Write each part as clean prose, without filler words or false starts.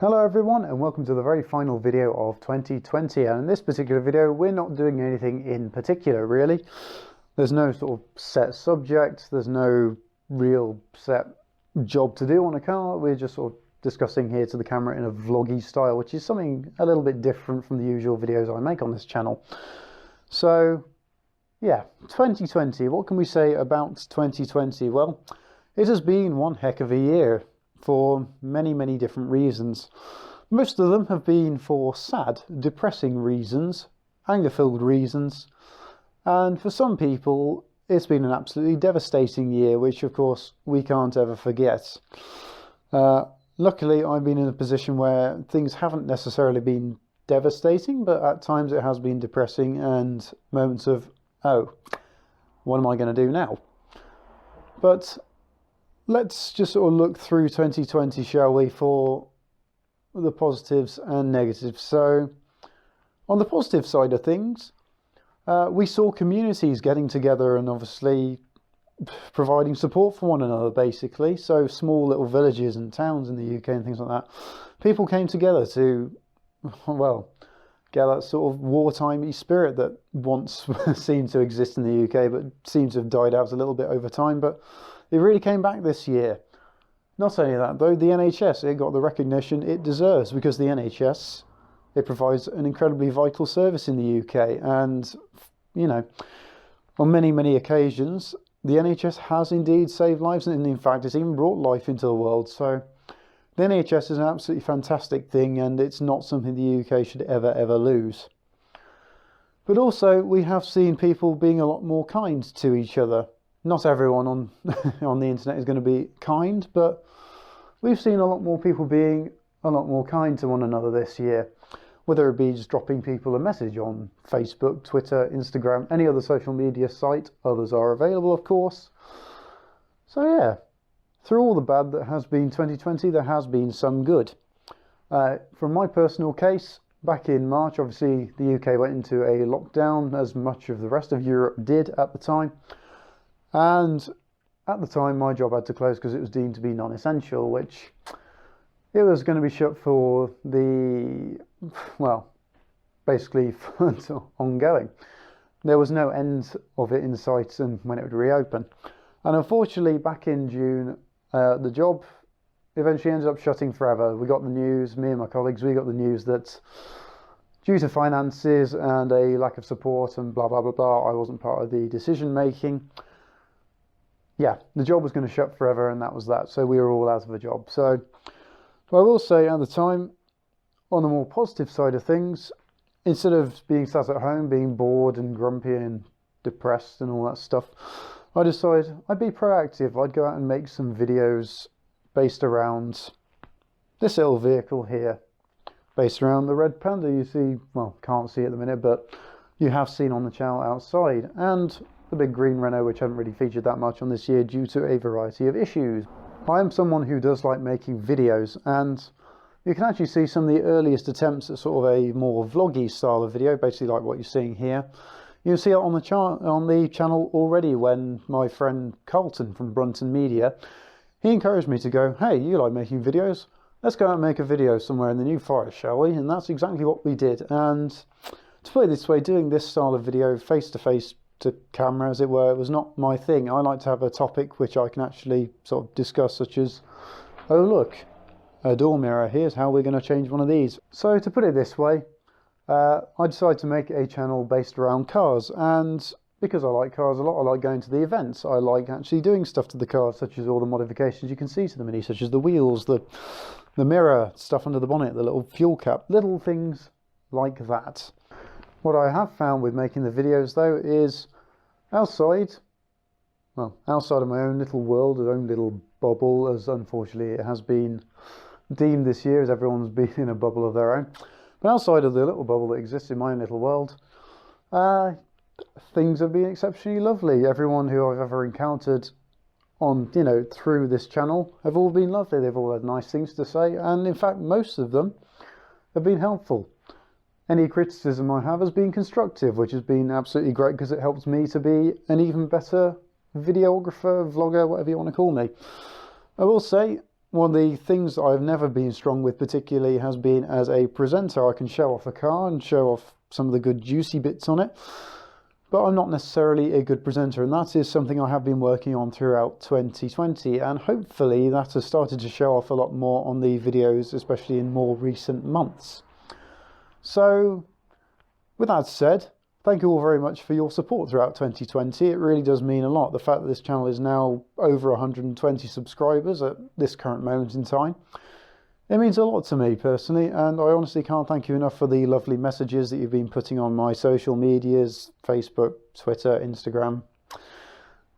Hello everyone, and welcome to the very final video of 2020. And in this particular video we're not doing anything in particular really. There's no sort of set subject, there's no real set job to do on a car. We're just sort of discussing here to the camera in a vloggy style, which is something a little bit different from the usual videos I make on this channel. So yeah, 2020, what can we say about 2020? Well, it has been one heck of a year, for many different reasons. Most of them have been for sad, depressing reasons, anger-filled reasons, and for some people it's been an absolutely devastating year, which of course we can't ever forget. Luckily I've been in a position where things haven't necessarily been devastating, but at times it has been depressing and moments of, oh, what am I going to do now? But let's just sort of look through 2020, shall we, for the positives and negatives. So, on the positive side of things, we saw communities getting together and obviously providing support for one another, basically. So, small little villages and towns in the UK and things like that. People came together to, well, get that sort of wartime-y spirit that once seemed to exist in the UK, but seems to have died out a little bit over time. But it really came back this year. Not only that though, the NHS, it got the recognition it deserves, because the NHS, it provides an incredibly vital service in the UK, and you know, on many occasions the NHS has indeed saved lives, and in fact it's even brought life into the world. So the NHS is an absolutely fantastic thing, and it's not something the UK should ever lose. But also we have seen people being a lot more kind to each other. Not everyone on on the internet is going to be kind, but we've seen a lot more people being a lot more kind to one another this year. Whether it be just dropping people a message on Facebook, Twitter, Instagram, any other social media site. Others are available, of course. So yeah, through all the bad that has been 2020, there has been some good. From my personal case, back in March, obviously the UK went into a lockdown, as much of the rest of Europe did at the time. And at the time my job had to close because it was deemed to be non-essential, which it was going to be shut for the, well, basically ongoing. There was no end of it in sight and when it would reopen. And unfortunately back in June, the job eventually ended up shutting forever. We got the news, me and my colleagues, we got the news that due to finances and a lack of support and blah blah blah, I wasn't part of the decision making. Yeah, the job was going to shut forever, and that was that. So we were all out of a job. So I will say at the time, on the more positive side of things, instead of being sat at home, being bored and grumpy and depressed and all that stuff, I decided I'd be proactive. I'd go out and make some videos based around this little vehicle here, based around the red Panda you see, well, can't see at the minute, but you have seen on the channel outside, and the big green Renault, which haven't really featured that much on this year due to a variety of issues. I am someone who does like making videos, and you can actually see some of the earliest attempts at sort of a more vloggy style of video, basically like what you're seeing here. You'll see it on the channel already when my friend Carlton from Brunton Media, he encouraged me to go, hey, you like making videos? Let's go out and make a video somewhere in the New Forest, shall we? And that's exactly what we did. And to put it this way, doing this style of video face to face to camera, as it were, it was not my thing. I like to have a topic which I can actually sort of discuss, such as, oh look, a door mirror, here's how we're going to change one of these. So to put it this way, I decided to make a channel based around cars, and because I like cars a lot, I like going to the events, I like actually doing stuff to the cars, such as all the modifications you can see to the Mini, such as the wheels, the mirror, stuff under the bonnet, the little fuel cap, little things like that. What I have found with making the videos though is outside of my own little world, my own little bubble, as unfortunately it has been deemed this year, as everyone's been in a bubble of their own. But outside of the little bubble that exists in my own little world, things have been exceptionally lovely. Everyone who I've ever encountered on, you know, through this channel have all been lovely. They've all had nice things to say, and in fact most of them have been helpful. Any criticism I have has been constructive, which has been absolutely great because it helps me to be an even better videographer, vlogger, whatever you want to call me. I will say one of the things that I've never been strong with particularly has been as a presenter. I can show off a car and show off some of the good juicy bits on it, but I'm not necessarily a good presenter, and that is something I have been working on throughout 2020, and hopefully that has started to show off a lot more on the videos, especially in more recent months. So with that said, thank you all very much for your support throughout 2020. It really does mean a lot. The fact that this channel is now over 120 subscribers at this current moment in time, it means a lot to me personally, and I honestly can't thank you enough for the lovely messages that you've been putting on my social medias, Facebook, Twitter, Instagram,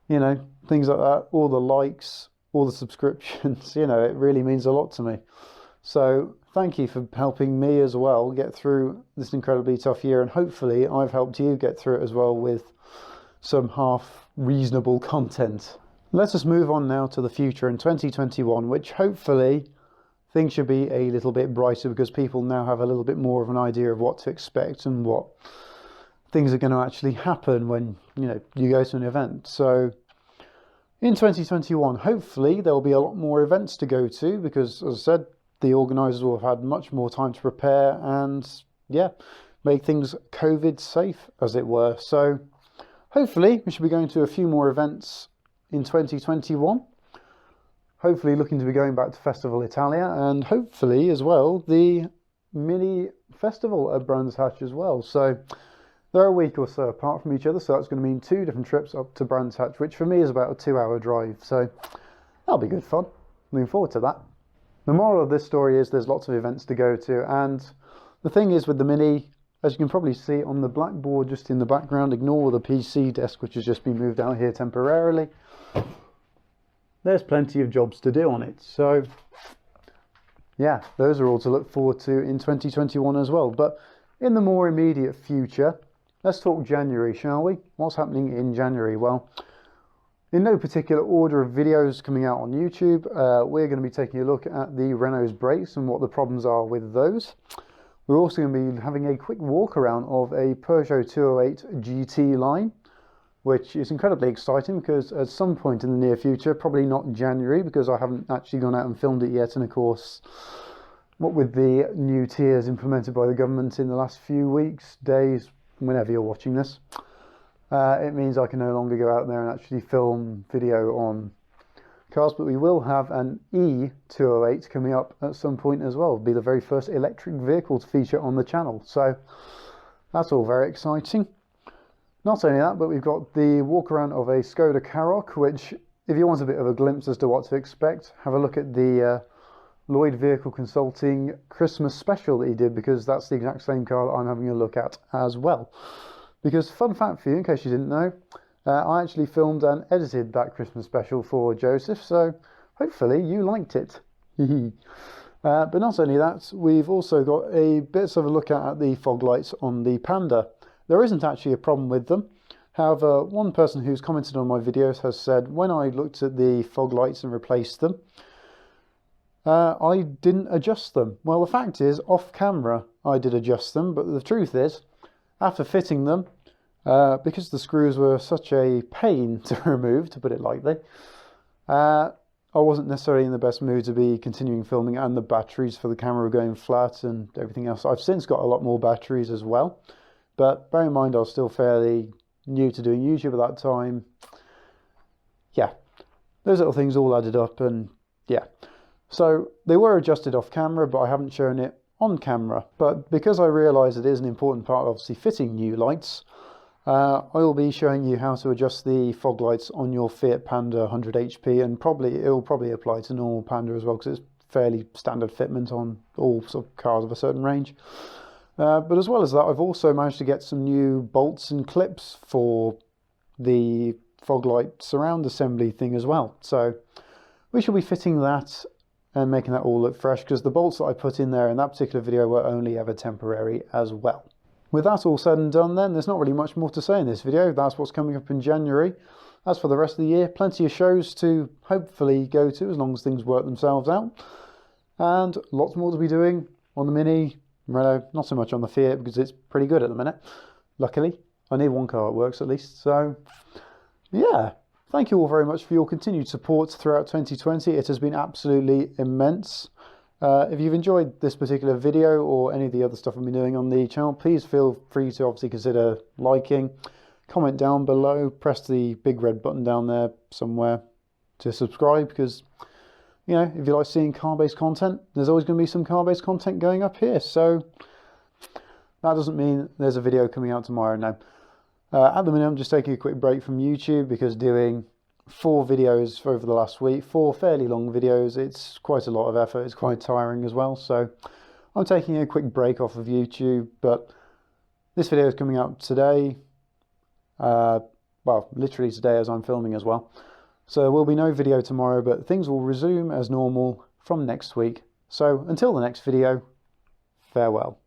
you know, things like that, all the likes, all the subscriptions, you know, it really means a lot to me. So thank you for helping me as well get through this incredibly tough year, and hopefully I've helped you get through it as well with some half reasonable content. Let us move on now to the future in 2021, which hopefully things should be a little bit brighter, because people now have a little bit more of an idea of what to expect and what things are going to actually happen when, you know, you go to an event. So in 2021, hopefully there will be a lot more events to go to, because as I said, the organisers will have had much more time to prepare and, yeah, make things COVID safe, as it were. So hopefully we should be going to a few more events in 2021. Hopefully looking to be going back to Festival Italia, and hopefully as well the mini festival at Brands Hatch as well. So they're a week or so apart from each other, so that's going to mean 2 different trips up to Brands Hatch, which for me is about a 2-hour drive. So that'll be good fun. Looking forward to that. The moral of this story is there's lots of events to go to, and the thing is with the Mini, as you can probably see on the blackboard just in the background, ignore the PC desk which has just been moved out here temporarily, there's plenty of jobs to do on it. So yeah, those are all to look forward to in 2021 as well. But in the more immediate future, let's talk January, shall we? What's happening in January? Well, in no particular order of videos coming out on YouTube, we're going to be taking a look at the Renault's brakes and what the problems are with those. We're also going to be having a quick walk around of a Peugeot 208 GT line, which is incredibly exciting because at some point in the near future, probably not January because I haven't actually gone out and filmed it yet, and of course, what with the new tiers implemented by the government in the last few weeks, days, whenever you're watching this, it means I can no longer go out there and actually film video on cars, but we will have an E208 coming up at some point as well. It'll be the very first electric vehicle to feature on the channel, so that's all very exciting. Not only that, but we've got the walk around of a Skoda Karoq, which, if you want a bit of a glimpse as to what to expect, have a look at the Lloyd Vehicle Consulting Christmas special that he did, because that's the exact same car that I'm having a look at as well. Because, fun fact for you, in case you didn't know, I actually filmed and edited that Christmas special for Joseph, so hopefully you liked it. But not only that, we've also got a bit of a look at the fog lights on the Panda. There isn't actually a problem with them. However, one person who's commented on my videos has said when I looked at the fog lights and replaced them, I didn't adjust them. Well, the fact is, off camera, I did adjust them, but the truth is, after fitting them, because the screws were such a pain to remove, to put it lightly, I wasn't necessarily in the best mood to be continuing filming, and the batteries for the camera were going flat and everything else. I've since got a lot more batteries as well. But bear in mind, I was still fairly new to doing YouTube at that time. Yeah, those little things all added up, and yeah. So they were adjusted off camera, but I haven't shown it on camera. But because I realise it is an important part of obviously fitting new lights, I will be showing you how to adjust the fog lights on your Fiat Panda 100 HP, and it will probably apply to normal Panda as well, because it's fairly standard fitment on all sort of cars of a certain range. But as well as that, I've also managed to get some new bolts and clips for the fog light surround assembly thing as well. So we shall be fitting that and making that all look fresh, because the bolts that I put in there in that particular video were only ever temporary as well. With that all said and done then, there's not really much more to say in this video. That's what's coming up in January. As for the rest of the year, plenty of shows to hopefully go to as long as things work themselves out. And lots more to be doing on the Mini, Renault, not so much on the Fiat because it's pretty good at the minute. Luckily, I need one car that works at least. So, yeah, Thank you all very much for your continued support throughout 2020. It has been absolutely immense. If you've enjoyed this particular video or any of the other stuff I've been doing on the channel, please feel free to obviously consider liking, comment down below, press the big red button down there somewhere to subscribe, because you know, if you like seeing car-based content, there's always going to be some car-based content going up here. So that doesn't mean there's a video coming out tomorrow. No. At the minute, I'm just taking a quick break from YouTube because doing 4 videos over the last week, 4 fairly long videos, it's quite a lot of effort. It's quite tiring as well. So I'm taking a quick break off of YouTube, but this video is coming out today. Well, literally today as I'm filming as well. So there will be no video tomorrow, but things will resume as normal from next week. So until the next video, farewell.